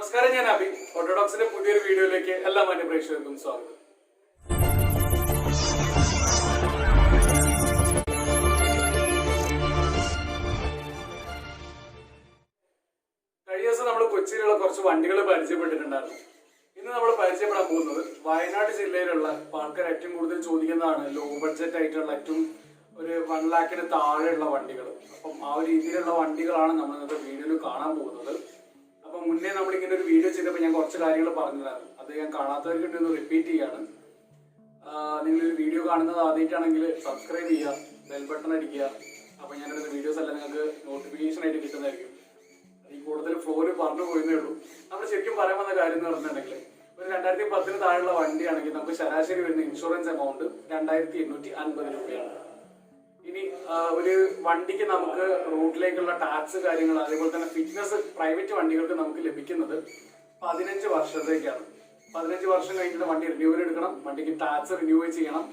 നമസ്കാരം, ഞാൻ അഭി. ഓട്ടോഡോക്സിന്റെ പുതിയൊരു വീഡിയോയിലേക്ക് എല്ലാ മാന്യ പ്രേക്ഷകർക്കും സ്വാഗതം. കഴിഞ്ഞ ദിവസം നമ്മൾ കൊച്ചിയിലുള്ള കുറച്ച് വണ്ടികൾ പരിചയപ്പെട്ടിട്ടുണ്ടായിരുന്നു. ഇന്ന് നമ്മൾ പരിചയപ്പെടാൻ പോകുന്നത് വയനാട് ജില്ലയിലുള്ള ആൾക്കാർ ഏറ്റവും കൂടുതൽ ചോദിക്കുന്നതാണ് ലോ ബഡ്ജറ്റ് ആയിട്ടുള്ള ഏറ്റവും ഒരു 1 lakhന് താഴെയുള്ള വണ്ടികൾ. അപ്പം ആ ഒരു രീതിയിലുള്ള വണ്ടികളാണ് നമ്മൾ ഇന്നത്തെ വീഡിയോയിൽ കാണാൻ പോകുന്നത്. അപ്പൊ മുന്നേ നമ്മളിങ്ങനെ ഒരു വീഡിയോ ചെയ്തപ്പോൾ ഞാൻ കുറച്ച് കാര്യങ്ങൾ പറഞ്ഞിരുന്നു. അത് ഞാൻ കാണാത്തവർക്ക് ഒന്ന് റിപ്പീറ്റ് ചെയ്യാണ്. നിങ്ങളൊരു വീഡിയോ കാണുന്നത് ആദ്യമായിട്ടാണെങ്കിൽ സബ്സ്ക്രൈബ് ചെയ്യുക, ബെൽ ബട്ടൺ അടിക്കുക. അപ്പൊ ഞാനെടുത്ത വീഡിയോസ് എല്ലാം നിങ്ങൾക്ക് നോട്ടിഫിക്കേഷൻ ആയിട്ട് കിട്ടുന്നതായിരിക്കും. ഈ കൂടുതൽ ഫ്ലോറിൽ പറഞ്ഞു പോയതേ ഉള്ളൂ. നമ്മൾ ശരിക്കും പറയാൻ വന്ന കാര്യം എന്ന് പറഞ്ഞിട്ടുണ്ടെങ്കിൽ ഒരു 2010 താഴെയുള്ള വണ്ടിയാണെങ്കിൽ നമുക്ക് ശരാശരി വരുന്ന ഇൻഷുറൻസ് എമൗണ്ട് 2850 രൂപയാണ്. ഇനി ഒരു വണ്ടിക്ക് നമുക്ക് റൂട്ടിലേക്കുള്ള ടാക്സ് കാര്യങ്ങൾ, അതേപോലെ തന്നെ ഫിറ്റ്നസ് പ്രൈവറ്റ് വണ്ടികൾക്ക് നമുക്ക് ലഭിക്കുന്നത് 15 വർഷത്തേക്കാണ്. 15 വർഷം കഴിഞ്ഞിട്ട് വണ്ടി റിന്യൂവൽ എടുക്കണം, വണ്ടിക്ക് ടാക്സ് റിന്യൂവൽ ചെയ്യണം.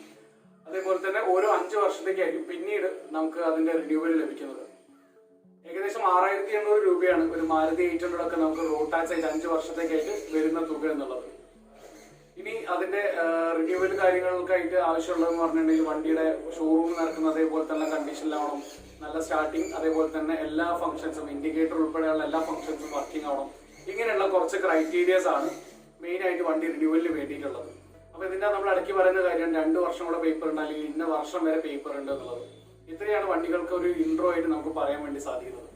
അതേപോലെ തന്നെ ഓരോ 5 വർഷത്തേക്കായിരിക്കും പിന്നീട് നമുക്ക് അതിന്റെ റിന്യൂവൽ ലഭിക്കുന്നത്. ഏകദേശം 6800 രൂപയാണ് ഒരു മാരുതി 800 ഒക്കെ നമുക്ക് റോഡ് ടാക്സ് ആയിട്ട് 5 വർഷത്തേക്കായിട്ട് വരുന്ന തുക എന്നുള്ളത്. ഇനി അതിന്റെ റിന്യൂവൽ കാര്യങ്ങൾക്കായിട്ട് ആവശ്യമുള്ളതെന്ന് പറഞ്ഞിട്ടുണ്ടെങ്കിൽ വണ്ടിയുടെ ഷോറൂം നടക്കുന്ന അതേപോലെ തന്നെ കണ്ടീഷനിലാവണം, നല്ല സ്റ്റാർട്ടിങ്, അതേപോലെ തന്നെ എല്ലാ ഫംഗ്ഷൻസും ഇൻഡിക്കേറ്റർ ഉൾപ്പെടെയുള്ള എല്ലാ ഫംഗ്ഷൻസും വർക്കിംഗ് ആവണം. ഇങ്ങനെയുള്ള കുറച്ച് ക്രൈറ്റീരിയസ് ആണ് മെയിൻ ആയിട്ട് വണ്ടി റിന്യൂവലിന് വേണ്ടിയിട്ടുള്ളത്. അപ്പൊ ഇതിന്റെ നമ്മൾ ഇടയ്ക്ക് പറയുന്ന കാര്യം 2 വർഷം കൂടെ പേപ്പർ ഉണ്ട്, അല്ലെങ്കിൽ ഇന്ന വർഷം വരെ പേപ്പർ ഉണ്ട് എന്നുള്ളത്. ഇത്രയാണ് വണ്ടികൾക്ക് ഒരു ഇൻട്രോ ആയിട്ട് നമുക്ക് പറയാൻ വേണ്ടി സാധിക്കുന്നത്.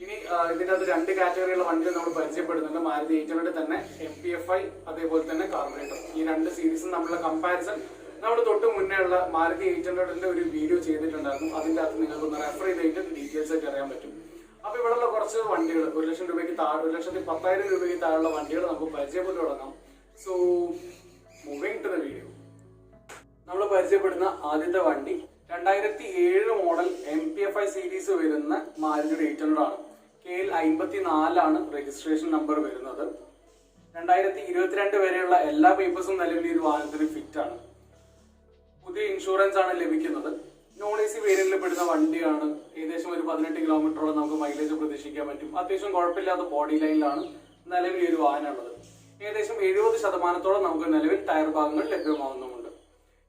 ഇനി ഇതിന്റെ അത് 2 കാറ്റഗറിയുള്ള വണ്ടികൾ നമ്മൾ പരിചയപ്പെടുന്നുണ്ട്. മാരുതി 800 തന്നെ MPFI, അതേപോലെ തന്നെ കാർബറേറ്റർ. ഈ 2 സീരീസും നമ്മളുടെ കമ്പാരിസൺ നമ്മൾ തൊട്ട് മുന്നേ ഉള്ള മാരുതി 800ന്റെ ഒരു വീഡിയോ ചെയ്തിട്ടുണ്ടായിരുന്നു. അതിന്റെ അകത്ത് നിങ്ങൾക്ക് ഒന്ന് റെഫർ ചെയ്തിട്ട് ഡീറ്റെയിൽസ് ആയിട്ട് അറിയാൻ പറ്റും. അപ്പൊ ഇവിടെയുള്ള കുറച്ച് വണ്ടികൾ 1 ലക്ഷം രൂപയ്ക്ക് താഴെ, 1,10,000 രൂപയ്ക്ക് താഴെയുള്ള വണ്ടികൾ നമുക്ക് പരിചയപ്പെട്ടു തുടങ്ങാം. So moving to the video. നമ്മൾ പരിചയപ്പെടുന്ന ആദ്യത്തെ വണ്ടി 2007 മോഡൽ MPFI സീരീസ് വരുന്ന മാരുതി 800 ആണ്. KL 54 രജിസ്ട്രേഷൻ നമ്പർ വരുന്നത്. 2022 വരെയുള്ള എല്ലാ പേപ്പേഴ്സും നിലവിൽ ഈ ഒരു വാഹനത്തിന് ഫിറ്റ് ആണ്. പുതിയ ഇൻഷുറൻസ് ആണ് ലഭിക്കുന്നത്. നോൺ AC വേരിയന്റിൽ പെടുന്ന വണ്ടിയാണ്. ഏകദേശം ഒരു 18 കിലോമീറ്ററോളം നമുക്ക് മൈലേജ് പ്രതീക്ഷിക്കാൻ പറ്റും. അത്യാവശ്യം കുഴപ്പമില്ലാത്ത ബോഡി ലൈനിലാണ് നിലവിൽ ഈ ഒരു വാഹനം ഉള്ളത്. ഏകദേശം 70% നമുക്ക് നിലവിൽ ടയർ ഭാഗങ്ങൾ ലഭ്യമാവുന്നുമുണ്ട്.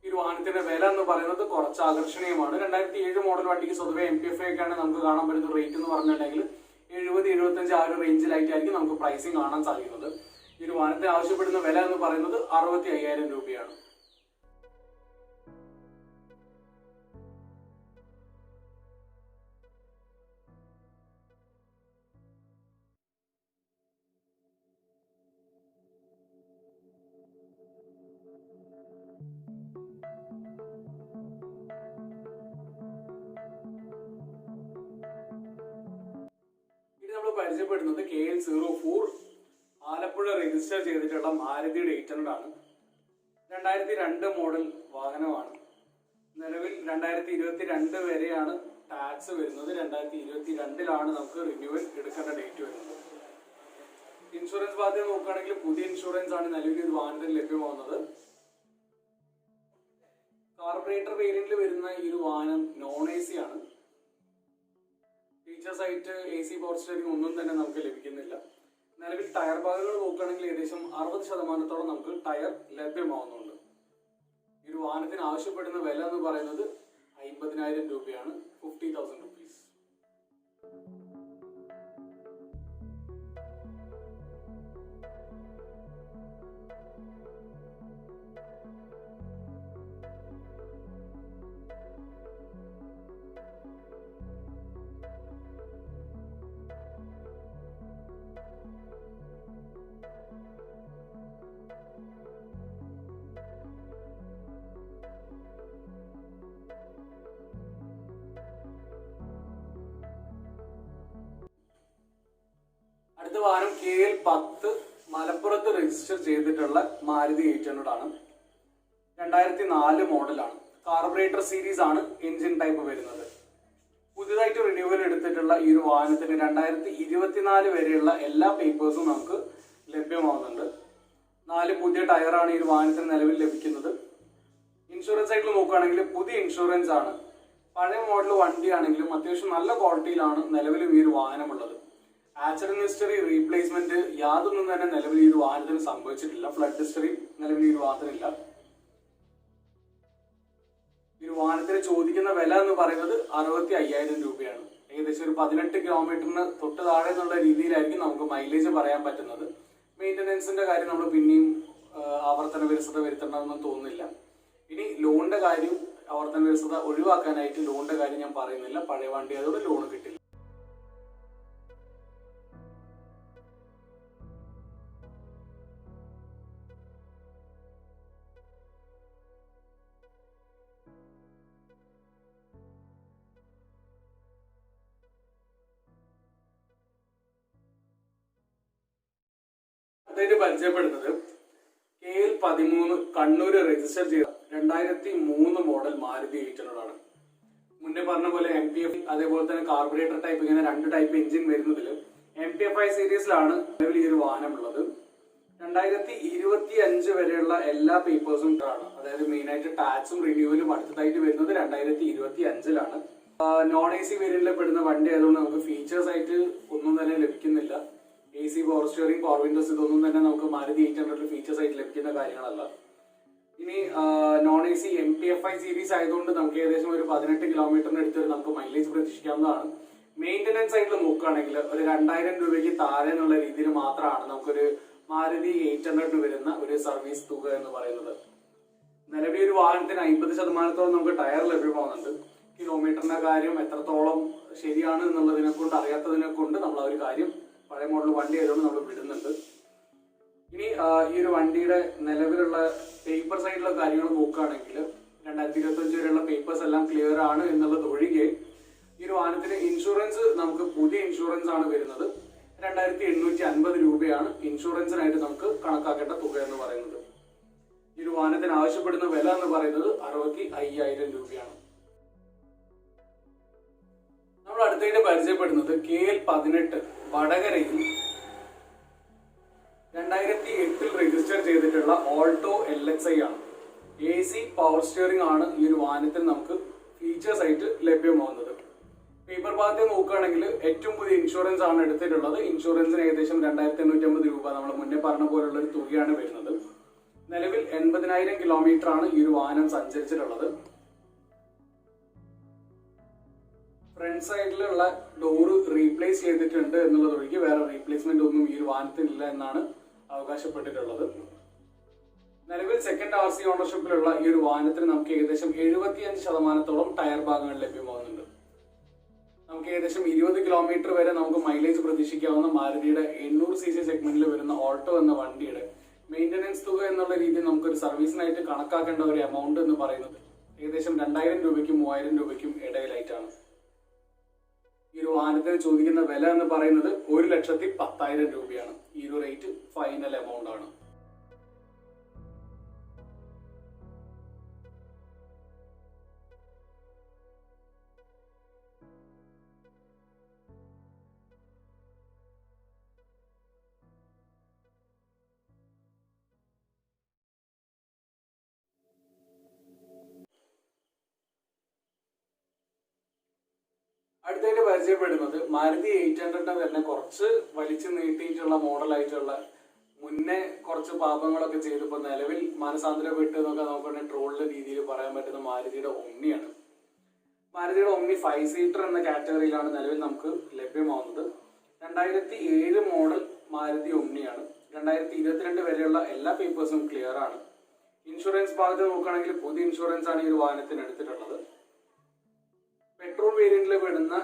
ഈ ഒരു വാഹനത്തിന്റെ വില എന്ന് പറയുന്നത് കുറച്ച് ആകർഷണീയമാണ്. 2007 മോഡൽ വണ്ടിക്ക് സ്വതവേ MPFI ഒക്കെയാണ് നമുക്ക് കാണാൻ പറ്റുന്ന റേറ്റ് എന്ന് പറഞ്ഞിട്ടുണ്ടെങ്കിൽ 70-75 ആ ഒരു റേഞ്ചിലായിട്ടായിരിക്കും നമുക്ക് പ്രൈസിങ് കാണാൻ സാധിക്കുന്നത്. ഈ ഒരു വാഹനത്തിന് ആവശ്യപ്പെടുന്ന വില എന്ന് പറയുന്നത് 65,000 രൂപയാണ്. പരിചയപ്പെടുന്നത് KL 04 ആലപ്പുഴ രജിസ്റ്റർ ചെയ്തിട്ടുള്ള മാരുതിയുടെ 800 ആണ്. 2002 മോഡൽ വാഹനമാണ്. നിലവിൽ 2022 വരെയാണ് ടാക്സ് വരുന്നത്. 2022 നമുക്ക് റിന്യൂവൽ എടുക്കേണ്ട ഡേറ്റ് വരുന്നത്. ഇൻഷുറൻസ് ബാധ്യത നോക്കുകയാണെങ്കിൽ പുതിയ ഇൻഷുറൻസ് ആണ് നിലവിൽ ഇത് വാഹനത്തിന് ലഭ്യമാവുന്നത്. കാർബറേറ്റർ വേരിയന്റിൽ വരുന്ന ഈ ഒരു വാഹനം നോൺ AC ആണ്. ഫീച്ചേഴ്സ് ആയിട്ട് AC പവർ സ്റ്റിയറിംഗ് ഒന്നും തന്നെ നമുക്ക് ലഭിക്കുന്നില്ല. നിലവിൽ ടയർ ഭാഗങ്ങൾ നോക്കുകയാണെങ്കിൽ ഏകദേശം 60% നമുക്ക് ടയർ ലഭ്യമാവുന്നുണ്ട്. ഈ ഒരു വാഹനത്തിന് ആവശ്യപ്പെടുന്ന വില എന്ന് പറയുന്നത് 50,000 രൂപയാണ്. 50,000 rupees. അടുത്ത വാഹനം KL 10 മലപ്പുറത്ത് രജിസ്റ്റർ ചെയ്തിട്ടുള്ള മാരുതി 800 ആണ്. 2004 മോഡലാണ്. കാർബറേറ്റർ സീരീസ് ആണ് എഞ്ചിൻ ടൈപ്പ് വരുന്നത്. പുതിയതായിട്ട് റിന്യൂവൽ എടുത്തിട്ടുള്ള ഈ ഒരു വാഹനത്തിന് 2024 വരെയുള്ള എല്ലാ പേപ്പേഴ്സും നമുക്ക് ലഭ്യമാവുന്നുണ്ട്. 4 പുതിയ ടയറാണ് ഈ ഒരു വാഹനത്തിന് നിലവിൽ ലഭിക്കുന്നത്. ഇൻഷുറൻസ് സൈഡിൽ നോക്കുകയാണെങ്കിൽ പുതിയ ഇൻഷുറൻസ് ആണ്. പഴയ മോഡൽ വണ്ടിയാണെങ്കിലും അത്യാവശ്യം നല്ല ക്വാളിറ്റിയിലാണ് നിലവിലും ഈ ഒരു വാഹനമുള്ളത്. ആക്സിഡന്റ് ഹിസ്റ്ററി, റീപ്ലേസ്മെന്റ് യാതൊന്നും തന്നെ നിലവിൽ ഈ ഒരു വാഹനത്തിന് സംഭവിച്ചിട്ടില്ല. ഫ്ലഡ് ഹിസ്റ്ററി നിലവിൽ ഈ ഒരു വാഹനത്തിനില്ല. ഈ ഒരു വാഹനത്തിന് ചോദിക്കുന്ന വില എന്ന് പറയുന്നത് 65,000 രൂപയാണ്. ഏകദേശം ഒരു 18 കിലോമീറ്ററിന് തൊട്ട് താഴെ എന്നുള്ള രീതിയിലായിരിക്കും നമുക്ക് മൈലേജ് പറയാൻ പറ്റുന്നത്. മെയിൻ്റനൻസിന്റെ കാര്യം നമ്മൾ പിന്നെയും ആവർത്തന വിരസത വരുത്തണമെന്ന് തോന്നുന്നില്ല. ഇനി ലോണിന്റെ കാര്യം, ആവർത്തന വിരസത ഒഴിവാക്കാനായിട്ട് ലോണിന്റെ കാര്യം ഞാൻ പറയുന്നില്ല. പഴയ വണ്ടി അതോടെ ലോൺ കിട്ടില്ല. അതായിട്ട് പരിചയപ്പെടുന്നത് KL13 കണ്ണൂർ രജിസ്റ്റർ ചെയ്ത 2003 മോഡൽ മാരുതി 800 ആണ്. മുന്നേ പറഞ്ഞ പോലെ MPF അതേപോലെ തന്നെ കാർബറേറ്റർ ടൈപ്പ്, ഇങ്ങനെ 2 ടൈപ്പ് എഞ്ചിൻ വരുന്നതിൽ MPFI സീരീസിലാണ് നിലവിൽ ഈ ഒരു വാഹനം ഉള്ളത്. 2025 വരെയുള്ള എല്ലാ പേപ്പേഴ്സും ആണ്. അതായത് മെയിനായിട്ട് ടാക്സും റിന്യൂവലും അടുത്തതായിട്ട് വരുന്നത് 2025-ലാണ്. നോൺ AC വേരിയന്റിൽ പെടുന്ന വണ്ടി ആയതുകൊണ്ട് നമുക്ക് ഫീച്ചേഴ്സ് ആയിട്ട് ഒന്നും തന്നെ ലഭിക്കുന്നില്ല. AC, power steering, power Windows ഇതൊന്നും തന്നെ നമുക്ക് മാരുതി 800 ഫീച്ചേഴ്സ് ആയിട്ട് ലഭിക്കുന്ന കാര്യങ്ങളല്ല. ഇനി നോൺ AC MPFI സീരീസ് ആയതുകൊണ്ട് നമുക്ക് ഏകദേശം ഒരു 18 കിലോമീറ്ററിന് അടുത്ത് നമുക്ക് മൈലേജ് പ്രതീക്ഷിക്കാവുന്നതാണ്. മെയിൻ്റനൻസ് ആയിട്ട് നോക്കുകയാണെങ്കിൽ ഒരു 2,000 രൂപയ്ക്ക് താഴെ എന്നുള്ള രീതിയിൽ മാത്രമാണ് നമുക്കൊരു മാരുതി 800 വരുന്ന ഒരു സർവീസ് തുക എന്ന് പറയുന്നത്. നിലവിൽ ഒരു വാഹനത്തിന് 50% നമുക്ക് ടയർ ലഭ്യമാകുന്നുണ്ട്. കിലോമീറ്ററിന്റെ കാര്യം എത്രത്തോളം ശരിയാണ് എന്നുള്ളതിനെ കൊണ്ട്, അറിയാത്തതിനെ കൊണ്ട് നമ്മൾ ആ ഒരു കാര്യം പഴയ മോഡൽ വണ്ടി ആയതുകൊണ്ട് നമ്മൾ വിടുന്നുണ്ട്. ഇനി ഈ ഒരു വണ്ടിയുടെ നിലവിലുള്ള പേപ്പർ സൈഡിലുള്ള കാര്യങ്ങൾ നോക്കുകയാണെങ്കിൽ 2025 വരെയുള്ള പേപ്പേഴ്സ് എല്ലാം ക്ലിയർ ആണ് എന്നുള്ളത് ഒഴികെ ഈ ഒരു വാഹനത്തിന് ഇൻഷുറൻസ് നമുക്ക് പുതിയ ഇൻഷുറൻസ് ആണ് വരുന്നത്. 2,850 രൂപയാണ് ഇൻഷുറൻസിനായിട്ട് നമുക്ക് കണക്കാക്കേണ്ട തുക എന്ന് പറയുന്നത്. ഈ ഒരു വാഹനത്തിന് ആവശ്യപ്പെടുന്ന വില എന്ന് പറയുന്നത് 65,000 രൂപയാണ്. നമ്മൾ അടുത്തായിട്ട് പരിചയപ്പെടുന്നത് KL18 വടകരയിൽ 2008 രജിസ്റ്റർ ചെയ്തിട്ടുള്ള ഓൾട്ടോ LXi ആണ്. AC പവർ സ്റ്റിയറിംഗ് ആണ് ഈ ഒരു വാഹനത്തിൽ നമുക്ക് ഫീച്ചേഴ്സ് ആയിട്ട് ലഭ്യമാവുന്നത്. പേപ്പർ ഭാഗത്തെ നോക്കുകയാണെങ്കിൽ ഏറ്റവും പുതിയ ഇൻഷുറൻസ് ആണ് എടുത്തിട്ടുള്ളത്. ഇൻഷുറൻസിന് ഏകദേശം 2,850 രൂപ നമ്മൾ മുന്നേ പറഞ്ഞ പോലുള്ള ഒരു തുകയാണ് വരുന്നത്. നിലവിൽ 80,000 കിലോമീറ്റർ ആണ് ഈ ഒരു വാഹനം സഞ്ചരിച്ചിട്ടുള്ളത്. ഫ്രണ്ട് സൈഡിലുള്ള ഡോറ് റീപ്ലേസ് ചെയ്തിട്ടുണ്ട് എന്നുള്ളതൊഴികെ വേറെ റീപ്ലേസ്മെന്റ് ഒന്നും ഈ ഒരു വാഹനത്തിനില്ല എന്നാണ് അവകാശപ്പെട്ടിട്ടുള്ളത്. നിലവിൽ സെക്കൻഡ് RC ഓണർഷിപ്പിലുള്ള ഈ ഒരു വാഹനത്തിന് നമുക്ക് ഏകദേശം 75% ടയർ ഭാഗങ്ങൾ ലഭ്യമാകുന്നുണ്ട്. നമുക്ക് ഏകദേശം 20 കിലോമീറ്റർ വരെ നമുക്ക് മൈലേജ് പ്രതീക്ഷിക്കാവുന്ന മാരുതിയുടെ 800cc സെഗ്മെന്റിൽ വരുന്ന ഓൾട്ടോ എന്ന വണ്ടിയുടെ മെയിൻ്റനൻസ് തുക എന്നുള്ള രീതിയിൽ നമുക്കൊരു സർവീസിനായിട്ട് കണക്കാക്കേണ്ട ഒരു എമൗണ്ട് എന്ന് പറയുന്നത് ഏകദേശം 2,000 രൂപയ്ക്കും 3,000 രൂപയ്ക്കും ഇടയിലായിട്ടാണ്. ഈ ഒരു വാഹനത്തിന് ചോദിക്കുന്ന വില എന്ന് പറയുന്നത് 1,10,000 രൂപയാണ്. ഈ ഒരു റേറ്റ് ഫൈനൽ എമൗണ്ട് ആണ്. അടുത്തായിട്ട് പരിചയപ്പെടുന്നത് മാരുതി 800 തന്നെ കുറച്ച് വലിച്ചു നീട്ടിയിട്ടുള്ള മോഡലായിട്ടുള്ള, മുന്നേ കുറച്ച് പാപങ്ങളൊക്കെ ചെയ്തപ്പോൾ നിലവിൽ മാനസാന്തരപ്പെട്ട് എന്നൊക്കെ നമുക്ക് ട്രോളിന്റെ രീതിയിൽ പറയാൻ പറ്റുന്ന മാരുതിയുടെ ഒമ്നിയാണ്. മാരുതിയുടെ ഒമ്നി 5 സീറ്റർ എന്ന കാറ്റഗറിയിലാണ് നിലവിൽ നമുക്ക് ലഭ്യമാവുന്നത്. 2007 മോഡൽ മാരുതി ഒമ്നിയാണ്. 2022 വരെയുള്ള എല്ലാ പേപ്പേഴ്സും ക്ലിയർ ആണ്. ഇൻഷുറൻസ് ഭാഗത്ത് നോക്കുകയാണെങ്കിൽ പുതിയ ഇൻഷുറൻസ് ആണ് ഈ ഒരു വാഹനത്തിന് എടുത്തിട്ടുള്ളത്. പെട്രോൾ വേരിയന്റിൽ പെടുന്ന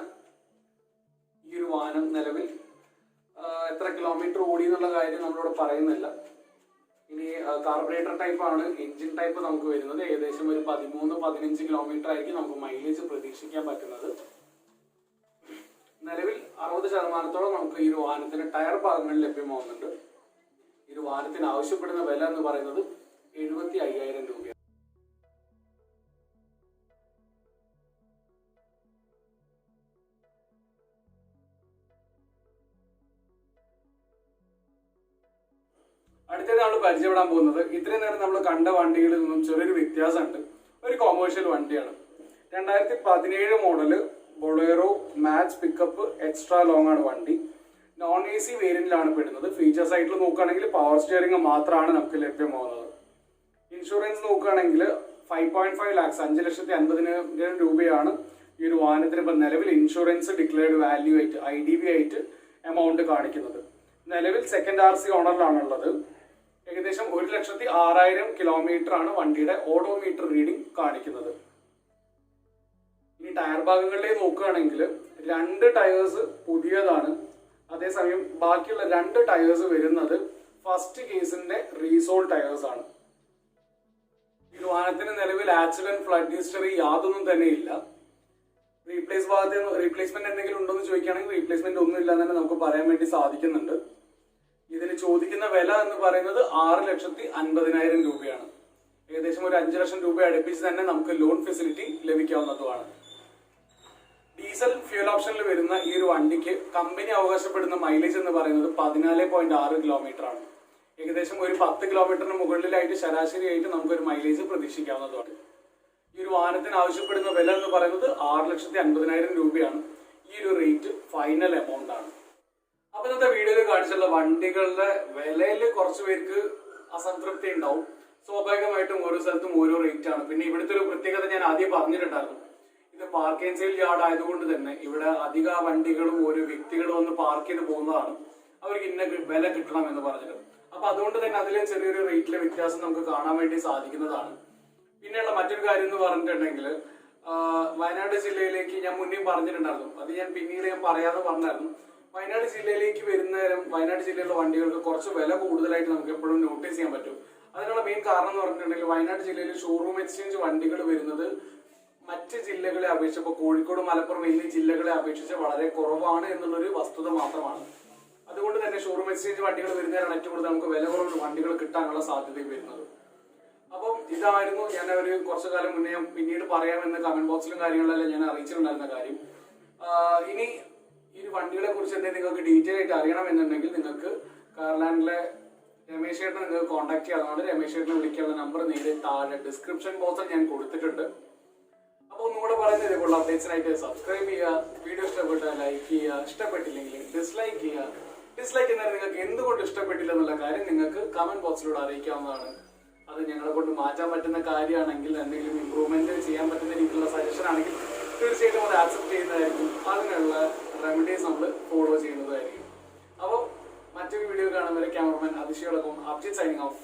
ഈ ഒരു വാഹനം നിലവിൽ എത്ര കിലോമീറ്റർ ഓടി എന്നുള്ള കാര്യം നമ്മളോട് പറയുന്നില്ല. ഇനി കാർബറേറ്റർ ടൈപ്പ് ആണ് എഞ്ചിൻ ടൈപ്പ് നമുക്ക് വരുന്നത്. ഏകദേശം ഒരു 13-15 കിലോമീറ്റർ ആയിരിക്കും നമുക്ക് മൈലേജ് പ്രതീക്ഷിക്കാൻ പറ്റുന്നത്. നിലവിൽ 60% നമുക്ക് ഈ ഒരു വാഹനത്തിന് ടയർ ഭാഗങ്ങൾ ലഭ്യമാവുന്നുണ്ട്. ഈ ഒരു വാഹനത്തിന് ആവശ്യപ്പെടുന്ന വില എന്ന് പറയുന്നത് 75,000 രൂപയാണ്. അടുത്തത് നമ്മൾ പരിചയപ്പെടാൻ പോകുന്നത് ഇത്രയും നേരം നമ്മൾ കണ്ട വണ്ടികളിൽ നിന്നും ചെറിയൊരു വ്യത്യാസമുണ്ട്. ഒരു കൊമേഴ്ഷ്യൽ വണ്ടിയാണ്. 2017 മോഡല് ബൊളേറോ മാച്ച് പിക്കപ്പ് എക്സ്ട്രാ ലോങ് ആണ് വണ്ടി. നോൺ എ സി വേരിയന്റിലാണ് പെടുന്നത്. ഫീച്ചേഴ്സ് ആയിട്ട് നോക്കുകയാണെങ്കിൽ പവർ സ്റ്റിയറിംഗ് മാത്രമാണ് നമുക്ക് ലഭ്യമാവുന്നത്. ഇൻഷുറൻസ് നോക്കുകയാണെങ്കിൽ 5.5 lakhs 5,50,000 രൂപയാണ് ഈ ഒരു വാഹനത്തിന് ഇപ്പം നിലവിൽ ഇൻഷുറൻസ് ഡിക്ലെയർഡ് വാല്യൂ ആയിട്ട് IDV ആയിട്ട് എമൗണ്ട് കാണിക്കുന്നത്. നിലവിൽ സെക്കൻഡ് RC ഓണറിലാണുള്ളത്. ഏകദേശം 1,06,000 കിലോമീറ്റർ ആണ് വണ്ടിയുടെ ഓഡോമീറ്റർ റീഡിംഗ് കാണിക്കുന്നത്. ഇനി ടയർ ഭാഗങ്ങളിലേക്ക് നോക്കുകയാണെങ്കിൽ 2 ടയേഴ്സ് പുതിയതാണ്. അതേസമയം ബാക്കിയുള്ള 2 ടയേഴ്സ് വരുന്നത് ഫസ്റ്റ് കേസിന്റെ റീസോൾ ടയേഴ്സ് ആണ്. ഈ വാഹനത്തിന് നിലവിൽ ആക്സിഡന്റ്, ഫ്ലഡ് ഹിസ്റ്ററി യാതൊന്നും തന്നെ ഇല്ല. റീപ്ലേസ്മെന്റ് എന്തെങ്കിലും ഉണ്ടോന്ന് ചോദിക്കുകയാണെങ്കിൽ റീപ്ലേസ്മെന്റ് ഒന്നും ഇല്ല എന്ന് തന്നെ നമുക്ക് പറയാൻ വേണ്ടി സാധിക്കുന്നുണ്ട്. ഇതിന് ചോദിക്കുന്ന വില എന്ന് പറയുന്നത് 6,50,000 രൂപയാണ്. ഏകദേശം ഒരു 5 ലക്ഷം രൂപ അടുപ്പിച്ച് തന്നെ നമുക്ക് ലോൺ ഫെസിലിറ്റി ലഭിക്കാവുന്നതുമാണ്. ഡീസൽ ഫ്യൂൽ ഓപ്ഷനിൽ വരുന്ന ഈ ഒരു വണ്ടിക്ക് കമ്പനി അവകാശപ്പെടുന്ന മൈലേജ് എന്ന് പറയുന്നത് 14.6 കിലോമീറ്റർ ആണ്. ഏകദേശം ഒരു 10 കിലോമീറ്ററിന് മുകളിലായിട്ട് ശരാശരിയായിട്ട് നമുക്കൊരു മൈലേജ് പ്രതീക്ഷിക്കാവുന്നതാണ്. ഈ ഒരു വാഹനത്തിന് ആവശ്യപ്പെടുന്ന വില എന്ന് പറയുന്നത് 6,50,000 രൂപയാണ്. ഈ ഒരു റേറ്റ് ഫൈനൽ എമൗണ്ട് ആണ്. അപ്പൊ ഇന്നത്തെ വീഡിയോയിൽ കാണിച്ചുള്ള വണ്ടികളുടെ വിലയിൽ കുറച്ച് പേർക്ക് അസംതൃപ്തി ഉണ്ടാവും. സ്വാഭാവികമായിട്ടും ഓരോ സ്ഥലത്തും ഓരോ റേറ്റ് ആണ്. പിന്നെ ഇവിടുത്തെ ഒരു പ്രത്യേകത ഞാൻ ആദ്യം പറഞ്ഞിട്ടുണ്ടായിരുന്നു. ഇത് പാർക്ക് ആൻഡ് സെയിൽ യാർഡ് ആയതുകൊണ്ട് തന്നെ ഇവിടെ അധിക വണ്ടികളും ഓരോ വ്യക്തികളും വന്ന് പാർക്ക് ചെയ്ത് പോകുന്നതാണ്. അവർക്ക് ഇന്ന വില കിട്ടണം എന്ന് പറഞ്ഞിട്ട്. അപ്പൊ അതുകൊണ്ട് തന്നെ അതിലെ ചെറിയൊരു റേറ്റിലെ വ്യത്യാസം നമുക്ക് കാണാൻ വേണ്ടി സാധിക്കുന്നതാണ്. പിന്നെയുള്ള മറ്റൊരു കാര്യം എന്ന് പറഞ്ഞിട്ടുണ്ടെങ്കിൽ വയനാട് ജില്ലയിലേക്ക് ഞാൻ മുന്നേ പറഞ്ഞിട്ടുണ്ടായിരുന്നു. അത് ഞാൻ പിന്നീട് പറയാതെ പറഞ്ഞായിരുന്നു. വയനാട് ജില്ലയിലേക്ക് വരുന്ന നേരം വയനാട് ജില്ലയിലുള്ള വണ്ടികൾക്ക് കുറച്ച് വില കൂടുതലായിട്ട് നമുക്ക് എപ്പോഴും നോട്ടീസ് ചെയ്യാൻ പറ്റും. അതിനുള്ള മെയിൻ കാരണം എന്ന് പറഞ്ഞിട്ടുണ്ടെങ്കിൽ വയനാട് ജില്ലയിൽ ഷോറൂം എക്സ്ചേഞ്ച് വണ്ടികൾ വരുന്നത് മറ്റ് ജില്ലകളെ അപേക്ഷിച്ച് ഇപ്പോൾ കോഴിക്കോട്, മലപ്പുറം എന്നീ ജില്ലകളെ അപേക്ഷിച്ച് വളരെ കുറവാണ് എന്നുള്ളൊരു വസ്തുത മാത്രമാണ്. അതുകൊണ്ട് തന്നെ ഷോറൂം എക്സ്ചേഞ്ച് വണ്ടികൾ വരുന്നതിനാണ് ഏറ്റവും കൂടുതൽ നമുക്ക് വില കുറവ് വണ്ടികൾ കിട്ടാനുള്ള സാധ്യത വരുന്നത്. അപ്പം ഇതായിരുന്നു ഞാൻ ഒരു കുറച്ചു കാലം മുന്നേ പിന്നീട് പറയാമെന്ന് കമന്റ് ബോക്സിലും കാര്യങ്ങളിലെല്ലാം ഞാൻ അറിയിച്ചിട്ടുണ്ടായിരുന്ന കാര്യം. ഇനി ഈ വണ്ടികളെ കുറിച്ച് എന്തെങ്കിലും നിങ്ങൾക്ക് ഡീറ്റെയിൽ ആയിട്ട് അറിയണമെന്നുണ്ടെങ്കിൽ നിങ്ങൾക്ക് കാർലാൻഡിലെ രമേശ് ചേട്ടനെ നിങ്ങൾക്ക് കോൺടാക്ട് ചെയ്യാവുന്നതാണ്. രമേശ് ചേട്ടനെ വിളിക്കാനുള്ള നമ്പർ നേരെ താഴെ ഡിസ്ക്രിപ്ഷൻ ബോക്സിൽ ഞാൻ കൊടുത്തിട്ടുണ്ട്. അപ്പോൾ ഒന്നുകൂടെ പറയുന്നത് ഇതേപോലുള്ള അപ്ഡേറ്റ്സിനായിട്ട് സബ്സ്ക്രൈബ് ചെയ്യുക. വീഡിയോ ഇഷ്ടപ്പെട്ടാൽ ലൈക്ക് ചെയ്യുക, ഇഷ്ടപ്പെട്ടില്ലെങ്കിൽ ഡിസ്ലൈക്ക് ചെയ്യുക. ഡിസ്ലൈക്ക് എന്നാൽ നിങ്ങൾക്ക് എന്തുകൊണ്ട് ഇഷ്ടപ്പെട്ടില്ല എന്നുള്ള കാര്യം നിങ്ങൾക്ക് കമന്റ് ബോക്സിലൂടെ അറിയിക്കാവുന്നതാണ്. അത് ഞങ്ങളെ കൊണ്ട് മാറ്റാൻ പറ്റുന്ന കാര്യമാണെങ്കിൽ, എന്തെങ്കിലും ഇമ്പ്രൂവ്മെന്റ് ചെയ്യാൻ പറ്റുന്ന രീതിയിലുള്ള സജഷൻ ആണെങ്കിൽ തീർച്ചയായിട്ടും അത് ആക്സെപ്റ്റ് ചെയ്യുന്നതായിരിക്കും. അതിനുള്ള റെമഡീസ് നമ്മൾ ഫോളോ ചെയ്യുന്നതായിരിക്കും. അപ്പോൾ മറ്റൊരു വീഡിയോ കാണുന്നവരെ ക്യാമറമാൻ അതിശയോടൊപ്പം അഭിജിത്ത് സൈനിങ് ഓഫ്.